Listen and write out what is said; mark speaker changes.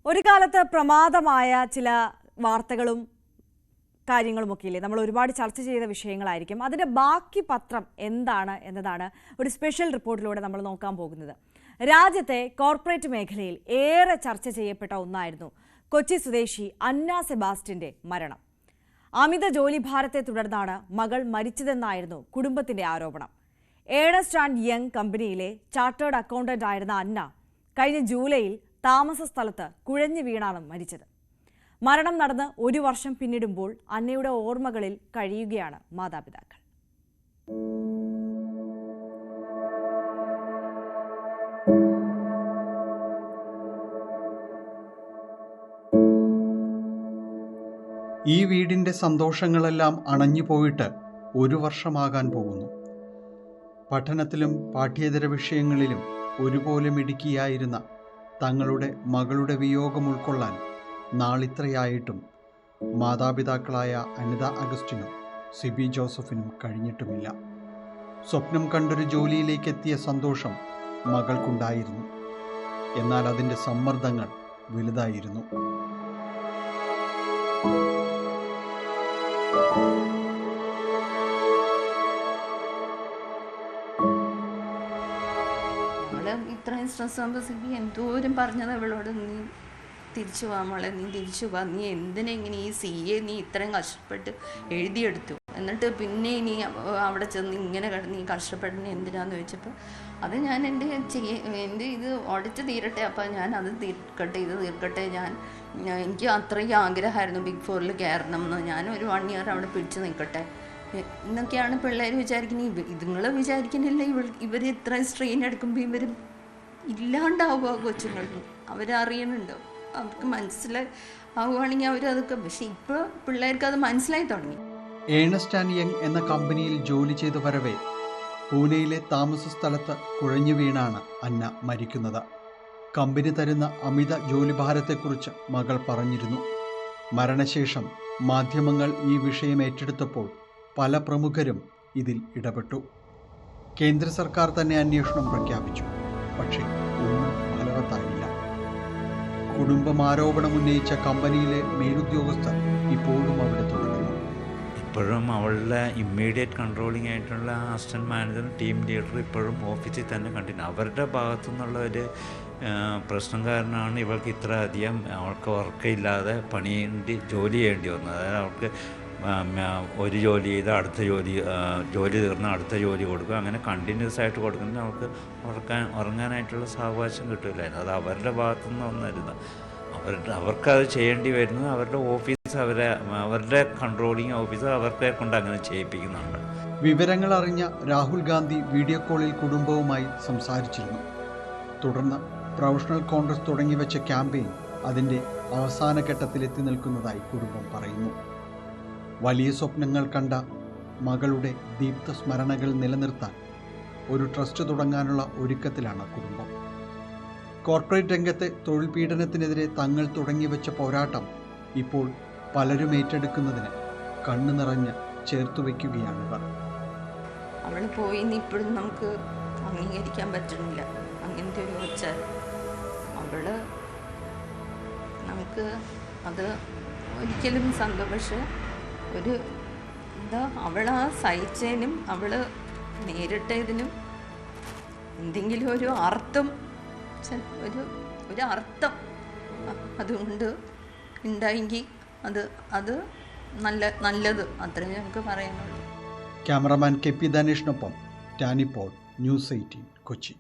Speaker 1: ഒരു കാലത്ത് പ്രമാദമായ ചില വാർത്തകളും കാര്യങ്ങളുമൊക്കെ ഇല്ലേ നമ്മൾ ഒരുപാട് ചർച്ച ചെയ്ത വിഷയങ്ങളായിരിക്കും. അതിന്റെ ബാക്കി പത്രം എന്താണ് എന്നതാണ് ഒരു സ്പെഷ്യൽ റിപ്പോർട്ടിലൂടെ നമ്മൾ നോക്കാൻ പോകുന്നത്. രാജ്യത്തെ കോർപ്പറേറ്റ് മേഖലയിൽ ഏറെ ചർച്ച ചെയ്യപ്പെട്ട ഒന്നായിരുന്നു കൊച്ചി സ്വദേശി അന്ന സെബാസ്റ്റ്യന്റെ മരണം. അമിത ജോലിഭാരത്തെ തുടർന്നാണ് മകൾ മരിച്ചതെന്നായിരുന്നു കുടുംബത്തിന്റെ ആരോപണം. ഏണസ്റ്റ് ആൻഡ് യങ് കമ്പനിയിലെ ചാർട്ടേഡ് അക്കൗണ്ടന്റ് ആയിരുന്ന അന്ന കഴിഞ്ഞ ജൂലൈയിൽ താമസ സ്ഥലത്ത് കുഴഞ്ഞു വീണാണ് മരിച്ചത്. മരണം നടന്ന് ഒരു വർഷം പിന്നിടുമ്പോൾ അന്നയുടെ ഓർമ്മകളിൽ കഴിയുകയാണ് മാതാപിതാക്കൾ.
Speaker 2: ഈ വീടിൻ്റെ സന്തോഷങ്ങളെല്ലാം അണഞ്ഞു പോയിട്ട് ഒരു വർഷമാകാൻ പോകുന്നു. പഠനത്തിലും പാഠ്യേതര വിഷയങ്ങളിലും ഒരുപോലെ മിടുക്കിയായിരുന്ന തങ്ങളുടെ മകളുടെ വിയോഗം ഉൾക്കൊള്ളാൻ നാളിത്രയായിട്ടും മാതാപിതാക്കളായ അനിത അഗസ്റ്റിനും സിബി ജോസഫിനും കഴിഞ്ഞിട്ടുമില്ല. സ്വപ്നം കണ്ടൊരു ജോലിയിലേക്കെത്തിയ സന്തോഷം മകൾക്കുണ്ടായിരുന്നു. എന്നാൽ അതിൻ്റെ സമ്മർദ്ദങ്ങൾ വലുതായിരുന്നു.
Speaker 3: ഇത്രയും സ്ട്രെസ് ആകുമ്പോൾ സിബി എന്തോരം പറഞ്ഞത് അവളോട്, നീ തിരിച്ചു പോവാ മോളെ, നീ തിരിച്ചു പോവാ, നീ എന്തിനെങ്ങനെ ഈ CA നീ ഇത്രയും കഷ്ടപ്പെട്ട് എഴുതിയെടുത്തു, എന്നിട്ട് പിന്നെ നീ അവിടെ ചെന്ന് ഇങ്ങനെ നീ കഷ്ടപ്പെടുന്ന എന്തിനാന്ന് ചോദിച്ചപ്പോൾ അത് ഞാൻ എൻ്റെ ഇത് ഓഡിറ്റ് തീരട്ടെ, അപ്പോൾ ഞാൻ അത് ഇത് തീർക്കട്ടെ, എനിക്ക് അത്രയും ആഗ്രഹമായിരുന്നു ബിഗ് 4 കയറണം എന്ന്, ഞാൻ ഒരു 1 ഇയർ അവിടെ പിടിച്ചു നിൽക്കട്ടെ എന്നൊക്കെയാണ് പിള്ളേർ വിചാരിക്കുന്നത്. ഇതുങ്ങൾ വിചാരിക്കുന്നില്ല ഇവർ ഇത്രയും സ്ട്രെയിൻ എടുക്കുമ്പോൾ ഇവർ ഇല്ലാണ്ടാവുക കൊച്ചുങ്ങൾക്ക്, അവരറിയണുണ്ടോ, അവർക്ക് മനസ്സിലാവുകയാണെങ്കിൽ അവരതൊക്കെ. പക്ഷെ ഇപ്പോൾ പിള്ളേർക്ക് അത് മനസ്സിലായി തുടങ്ങി.
Speaker 2: ഏണസ്റ്റ് ആൻഡ് യങ് എന്ന കമ്പനിയിൽ ജോലി ചെയ്തു വരവേ പൂനെയിലെ താമസ സ്ഥലത്ത് കുഴഞ്ഞു വീണാണ് അന്ന മരിക്കുന്നത്. കമ്പനി തരുന്ന അമിത ജോലിഭാരത്തെക്കുറിച്ച് മകൾ പറഞ്ഞിരുന്നു. മരണശേഷം മാധ്യമങ്ങൾ ഈ വിഷയം ഏറ്റെടുത്തപ്പോൾ പല പ്രമുഖരും ഇതിൽ ഇടപെട്ടു. കേന്ദ്ര സർക്കാർ തന്നെ അന്വേഷണം പ്രഖ്യാപിച്ചു. പക്ഷേ ഒന്നും ഫലവത്തായില്ല. കുടുംബം ആരോപണം ഉന്നയിച്ച കമ്പനിയിലെ മേലുദ്യോഗസ്ഥർ ഇപ്പോഴും അവിടെ തുടരുന്നു.
Speaker 4: ഇപ്പോഴും അവളുടെ ഇമ്മീഡിയറ്റ് കൺട്രോളിംഗ് ആയിട്ടുള്ള അസിസ്റ്റൻറ്റ് മാനേജറും ടീം ലീഡറും ഇപ്പോഴും ഓഫീസിൽ തന്നെ കണ്ടിന്യൂ. അവരുടെ ഭാഗത്തു നിന്നുള്ള ഒരു പ്രശ്നം കാരണമാണ് ഇവൾക്ക് ഇത്ര അധികം അവൾക്ക് ഉറക്കമില്ലാതെ ജോലി ചെയ്യേണ്ടി വന്നത്. അതായത് അവൾക്ക് ഒരു ജോലി ചെയ്ത് അടുത്ത ജോലി തീർന്ന് അടുത്ത ജോലി കൊടുക്കുക, അങ്ങനെ കണ്ടിന്യൂസ് ആയിട്ട് കൊടുക്കുന്നത് അവൾക്ക് ഉറങ്ങാനായിട്ടുള്ള സാവകാശം കിട്ടില്ലായിരുന്നു. അത് അവരുടെ ഭാഗത്തുനിന്ന് വന്നിരുന്നു. അവർക്കത് ചെയ്യേണ്ടി വരുന്നത് അവരുടെ ഓഫീസ്, അവരുടെ കൺട്രോളിങ് ഓഫീസ് അവരെ കൊണ്ട് അങ്ങനെ ചെയ്യിപ്പിക്കുന്നുണ്ട്.
Speaker 2: വിവരങ്ങൾ അറിഞ്ഞ രാഹുൽ ഗാന്ധി വീഡിയോ കോളിൽ കുടുംബവുമായി സംസാരിച്ചിരുന്നു. തുടർന്ന് പ്രൊഫഷണൽ കോൺഗ്രസ് തുടങ്ങിവെച്ച ക്യാമ്പയിൻ അതിൻ്റെ അവസാന ഘട്ടത്തിലെത്തി നിൽക്കുന്നതായി കുടുംബം പറയുന്നു. വലിയ സ്വപ്നങ്ങൾ കണ്ട മകളുടെ ദീപ്ത സ്മരണകൾ നിലനിർത്താൻ ഒരു ട്രസ്റ്റ് തുടങ്ങാനുള്ള ഒരുക്കത്തിലാണ് കുടുംബം. കോർപ്പറേറ്റ് രംഗത്തെ തൊഴിൽ പീഡനത്തിനെതിരെ തങ്ങൾ തുടങ്ങിവെച്ച പോരാട്ടം ഇപ്പോൾ പലരും ഏറ്റെടുക്കുന്നതിന് കണ്ണു നിറഞ്ഞ് ചേർത്തു വയ്ക്കുകയാണിവർ.
Speaker 3: അവൾ പോയി ഇപ്പോഴും നമുക്ക് അംഗീകരിക്കാൻ പറ്റുന്നില്ല. അങ്ങനത്തെ ഒരു വെച്ചാൽ നമുക്ക് അത് ഒരിക്കലും പക്ഷെ ഒരു അവൾ ആ സഹിച്ചതിനും അവൾ നേരിട്ടതിനും എന്തെങ്കിലും ഒരു അർത്ഥം ഒരു അർത്ഥം അതുകൊണ്ട് ഉണ്ടായെങ്കിൽ അത് നല്ലത് അത്രയും നമുക്ക് പറയാനുള്ളൂ.
Speaker 2: ക്യാമറമാൻ KP ധനേഷിനൊപ്പം ടാനി പോൾ, ന്യൂസ് 18 കൊച്ചി.